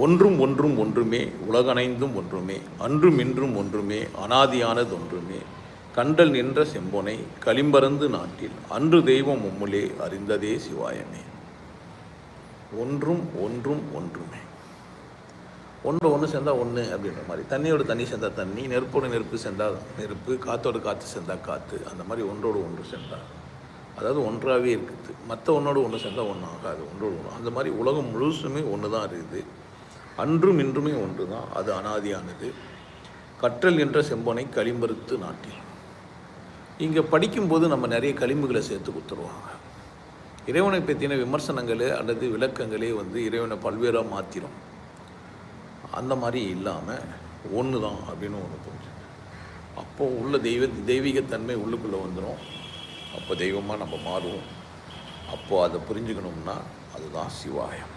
ஒன்றும் ஒன்றும் ஒன்றுமே உலகனைந்தும் ஒன்றுமே அன்றும் இன்றும் ஒன்றுமே அனாதியானது ஒன்றுமே கண்டல் நின்ற செம்பொனை களிம்பறந்து நாட்டில் அன்று தெய்வம் மும்முலே அறிந்ததே சிவாயமே. ஒன்றும் ஒன்றும் ஒன்றுமே. ஒன்று ஒன்று சேர்ந்தால் ஒன்று அப்படின்ற மாதிரி, தண்ணியோட தண்ணி சேர்ந்தால் தண்ணி, நெருப்போடு நெருப்பு சேர்ந்தால் நெருப்பு, காற்றோடு காற்று சேர்ந்தால் காற்று, அந்த மாதிரி ஒன்றோடு ஒன்று சேர்ந்தால் அதாவது ஒன்றாகவே இருக்குது. மற்ற ஒன்றோடு ஒன்று சேர்ந்தால் ஒன்று ஆகாது, ஒன்றோடு ஒன்று. அந்த மாதிரி உலகம் முழுசுமே ஒன்று தான் இருக்குது. அன்றும் இன்றுமே ஒன்று தான், அது அனாதியானது. கற்றல் என்ற செம்பொனை களிம்பறுத்து நாட்டில். இங்கே படிக்கும்போது நம்ம நிறைய களிம்புகளை சேர்த்து கொடுத்துருவாங்க. இறைவனை பற்றின விமர்சனங்களே அல்லது விளக்கங்களே இறைவனை பல்வேறாக மாற்றிடும். அந்த மாதிரி இல்லாமல் ஒன்று தான் அப்படின்னு ஒன்று புரிஞ்சு, அப்போது உள்ள தெய்வீகத்தன்மை உள்ளுக்குள்ளே வந்துடும். அப்போ தெய்வமாக நம்ம மாறுவோம். அப்போது அதை புரிஞ்சுக்கணும்னா அதுதான் சிவாயம்.